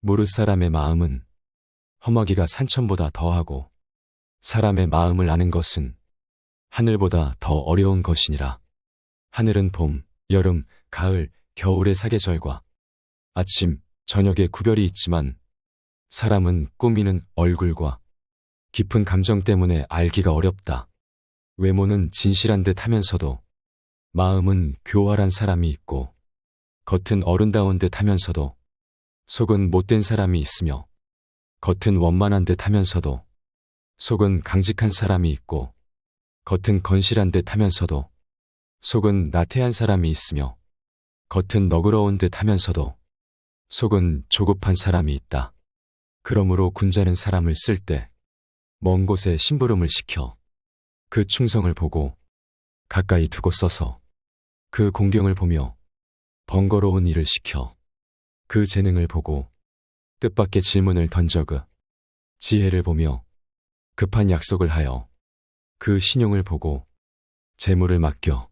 무릇 사람의 마음은 험하기가 산천보다 더하고 사람의 마음을 아는 것은 하늘보다 더 어려운 것이니라. 하늘은 봄, 여름, 가을, 겨울의 사계절과 아침, 저녁의 구별이 있지만 사람은 꾸미는 얼굴과 깊은 감정 때문에 알기가 어렵다. 외모는 진실한 듯 하면서도 마음은 교활한 사람이 있고 겉은 어른다운 듯 하면서도 속은 못된 사람이 있으며 겉은 원만한 듯 하면서도 속은 강직한 사람이 있고 겉은 건실한 듯 하면서도 속은 나태한 사람이 있으며 겉은 너그러운 듯 하면서도 속은 조급한 사람이 있다. 그러므로 군자는 사람을 쓸 때 먼 곳에 심부름을 시켜 그 충성을 보고 가까이 두고 써서 그 공경을 보며 번거로운 일을 시켜 그 재능을 보고 뜻밖의 질문을 던져 그 지혜를 보며 급한 약속을 하여 그 신용을 보고 재물을 맡겨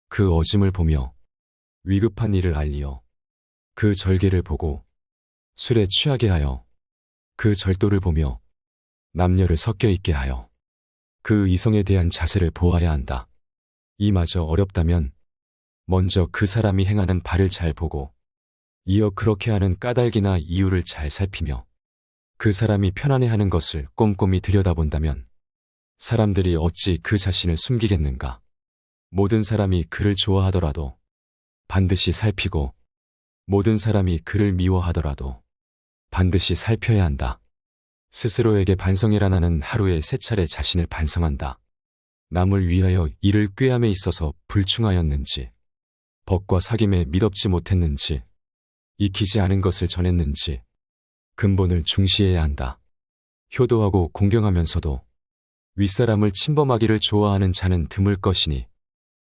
그 어짐을 보며 위급한 일을 알리어 그 절개를 보고 술에 취하게 하여 그 절도를 보며 남녀를 섞여 있게 하여 그 이성에 대한 자세를 보아야 한다. 이마저 어렵다면 먼저 그 사람이 행하는 바를 잘 보고 이어 그렇게 하는 까닭이나 이유를 잘 살피며 그 사람이 편안해하는 것을 꼼꼼히 들여다본다면 사람들이 어찌 그 자신을 숨기겠는가. 모든 사람이 그를 좋아하더라도 반드시 살피고 모든 사람이 그를 미워하더라도 반드시 살펴야 한다. 스스로에게 반성해라. 나는 하루에 3차례 자신을 반성한다. 남을 위하여 이를 꾀함에 있어서 불충하였는지, 법과 사귐에 미덥지 못했는지, 익히지 않은 것을 전했는지, 근본을 중시해야 한다. 효도하고 공경하면서도 윗사람을 침범하기를 좋아하는 자는 드물 것이니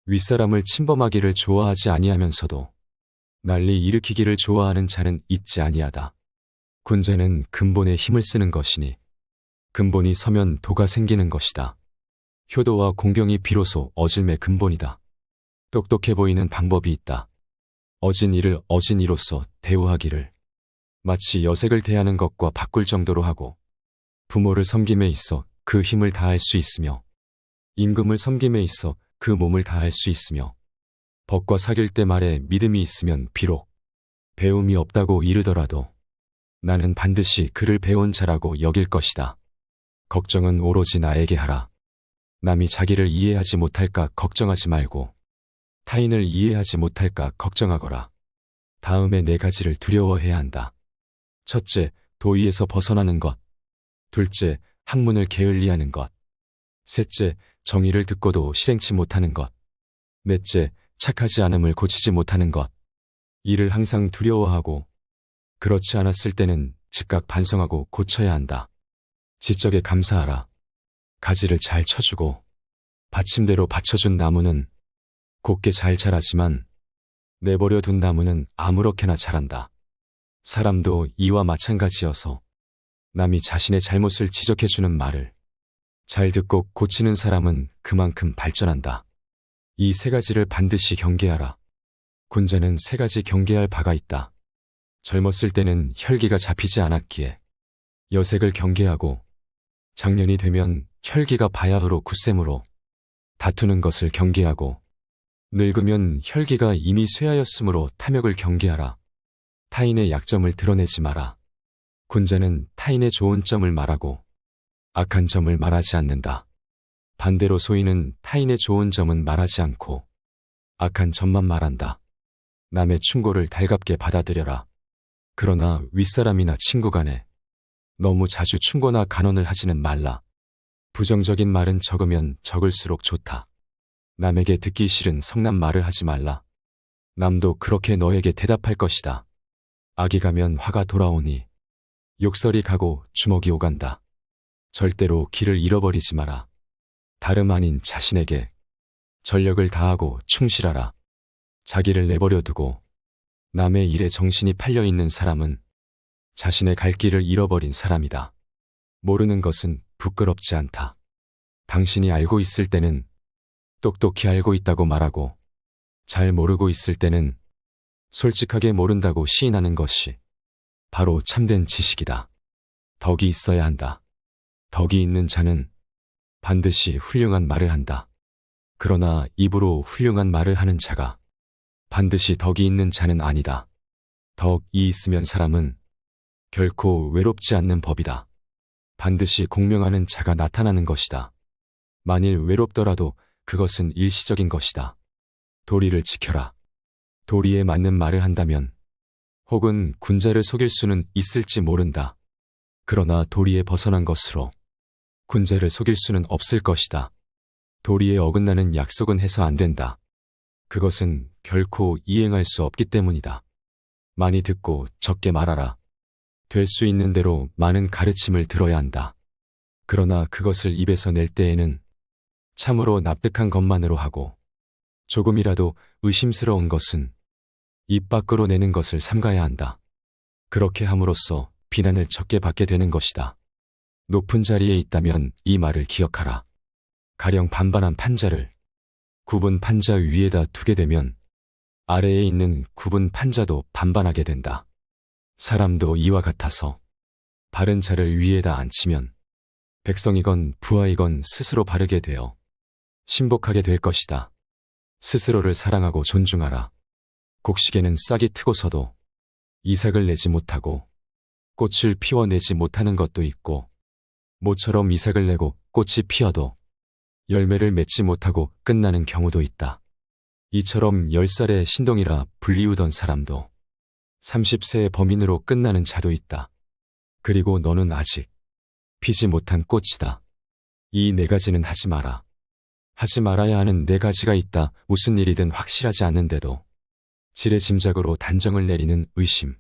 윗사람을 침범하기를 좋아하지 아니하면서도 난리 일으키기를 좋아하는 자는 있지 아니하다. 군자는 근본에 힘을 쓰는 것이니 근본이 서면 도가 생기는 것이다. 효도와 공경이 비로소 어질매 근본이다. 똑똑해 보이는 방법이 있다. 어진 이를 어진 이로서 대우하기를 마치 여색을 대하는 것과 바꿀 정도로 하고 부모를 섬김에 있어 그 힘을 다할 수 있으며 임금을 섬김에 있어 그 몸을 다할 수 있으며 법과 사귈 때 말에 믿음이 있으면 비록 배움이 없다고 이르더라도 나는 반드시 그를 배운 자라고 여길 것이다. 걱정은 오로지 나에게 하라. 남이 자기를 이해하지 못할까 걱정하지 말고 타인을 이해하지 못할까 걱정하거라. 다음에 4가지를 두려워해야 한다. 첫째, 도의에서 벗어나는 것. 둘째, 학문을 게을리하는 것. 셋째, 정의를 듣고도 실행치 못하는 것. 넷째, 착하지 않음을 고치지 못하는 것. 이를 항상 두려워하고 그렇지 않았을 때는 즉각 반성하고 고쳐야 한다. 지적에 감사하라. 가지를 잘 쳐주고 받침대로 받쳐준 나무는 곱게 잘 자라지만 내버려 둔 나무는 아무렇게나 자란다. 사람도 이와 마찬가지여서 남이 자신의 잘못을 지적해주는 말을 잘 듣고 고치는 사람은 그만큼 발전한다. 이 3가지를 반드시 경계하라. 군자는 3가지 경계할 바가 있다. 젊었을 때는 혈기가 잡히지 않았기에 여색을 경계하고 장년이 되면 혈기가 바야흐로 굳셈으로 다투는 것을 경계하고 늙으면 혈기가 이미 쇠하였으므로 탐욕을 경계하라. 타인의 약점을 드러내지 마라. 군자는 타인의 좋은 점을 말하고 악한 점을 말하지 않는다. 반대로 소인은 타인의 좋은 점은 말하지 않고 악한 점만 말한다. 남의 충고를 달갑게 받아들여라. 그러나 윗사람이나 친구 간에 너무 자주 충고나 간언을 하지는 말라. 부정적인 말은 적으면 적을수록 좋다. 남에게 듣기 싫은 성난 말을 하지 말라. 남도 그렇게 너에게 대답할 것이다. 악이 가면 화가 돌아오니 욕설이 가고 주먹이 오간다. 절대로 길을 잃어버리지 마라. 다름 아닌 자신에게 전력을 다하고 충실하라. 자기를 내버려 두고 남의 일에 정신이 팔려있는 사람은 자신의 갈 길을 잃어버린 사람이다. 모르는 것은 부끄럽지 않다. 당신이 알고 있을 때는 똑똑히 알고 있다고 말하고 잘 모르고 있을 때는 솔직하게 모른다고 시인하는 것이 바로 참된 지식이다. 덕이 있어야 한다. 덕이 있는 자는 반드시 훌륭한 말을 한다. 그러나 입으로 훌륭한 말을 하는 자가 반드시 덕이 있는 자는 아니다. 덕이 있으면 사람은 결코 외롭지 않는 법이다. 반드시 공명하는 자가 나타나는 것이다. 만일 외롭더라도 그것은 일시적인 것이다. 도리를 지켜라. 도리에 맞는 말을 한다면 혹은 군자를 속일 수는 있을지 모른다. 그러나 도리에 벗어난 것으로 군자를 속일 수는 없을 것이다. 도리에 어긋나는 약속은 해서 안 된다. 그것은 결코 이행할 수 없기 때문이다. 많이 듣고 적게 말하라. 될 수 있는 대로 많은 가르침을 들어야 한다. 그러나 그것을 입에서 낼 때에는 참으로 납득한 것만으로 하고 조금이라도 의심스러운 것은 입 밖으로 내는 것을 삼가야 한다. 그렇게 함으로써 비난을 적게 받게 되는 것이다. 높은 자리에 있다면 이 말을 기억하라. 가령 반반한 판자를 굽은 판자 위에다 두게 되면 아래에 있는 굽은 판자도 반반하게 된다. 사람도 이와 같아서 바른 자를 위에다 앉히면 백성이건 부하이건 스스로 바르게 되어 신복하게 될 것이다. 스스로를 사랑하고 존중하라. 곡식에는 싹이 트고서도 이삭을 내지 못하고 꽃을 피워내지 못하는 것도 있고 모처럼 이삭을 내고 꽃이 피어도 열매를 맺지 못하고 끝나는 경우도 있다. 이처럼 10살의 신동이라 불리우던 사람도 30세의 범인으로 끝나는 자도 있다. 그리고 너는 아직 피지 못한 꽃이다. 이 네 가지는 하지 마라. 하지 말아야 하는 네 가지가 있다. 무슨 일이든 확실하지 않은데도 지레짐작으로 단정을 내리는 의심.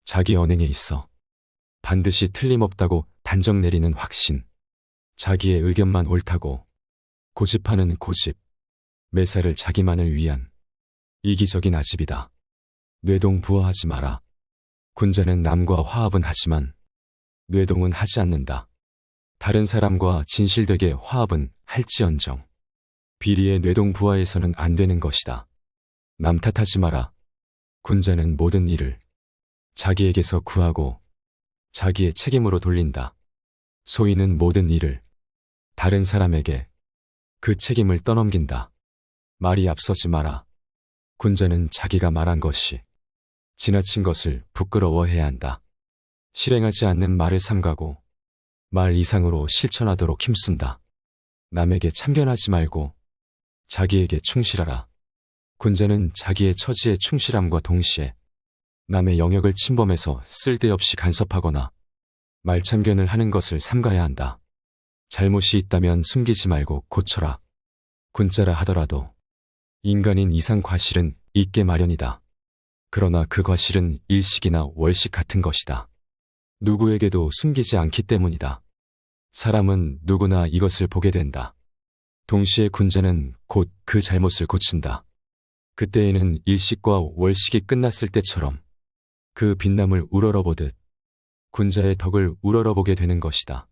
자기 언행에 있어 반드시 틀림없다고 단정 내리는 확신. 자기의 의견만 옳다고 고집하는 고집. 매사를 자기만을 위한 이기적인 아집이다. 뇌동부화하지 마라. 군자는 남과 화합은 하지만 뇌동은 하지 않는다. 다른 사람과 진실되게 화합은 할지언정 비리의 뇌동부화에서는 안 되는 것이다. 남 탓하지 마라. 군자는 모든 일을 자기에게서 구하고 자기의 책임으로 돌린다. 소인은 모든 일을 다른 사람에게 그 책임을 떠넘긴다. 말이 앞서지 마라. 군자는 자기가 말한 것이 지나친 것을 부끄러워해야 한다. 실행하지 않는 말을 삼가고 말 이상으로 실천하도록 힘쓴다. 남에게 참견하지 말고 자기에게 충실하라. 군자는 자기의 처지에 충실함과 동시에 남의 영역을 침범해서 쓸데없이 간섭하거나 말참견을 하는 것을 삼가야 한다. 잘못이 있다면 숨기지 말고 고쳐라. 군자라 하더라도 인간인 이상 과실은 있게 마련이다. 그러나 그 과실은 일식이나 월식 같은 것이다. 누구에게도 숨기지 않기 때문이다. 사람은 누구나 이것을 보게 된다. 동시에 군자는 곧 그 잘못을 고친다. 그때에는 일식과 월식이 끝났을 때처럼 그 빛남을 우러러보듯 군자의 덕을 우러러보게 되는 것이다.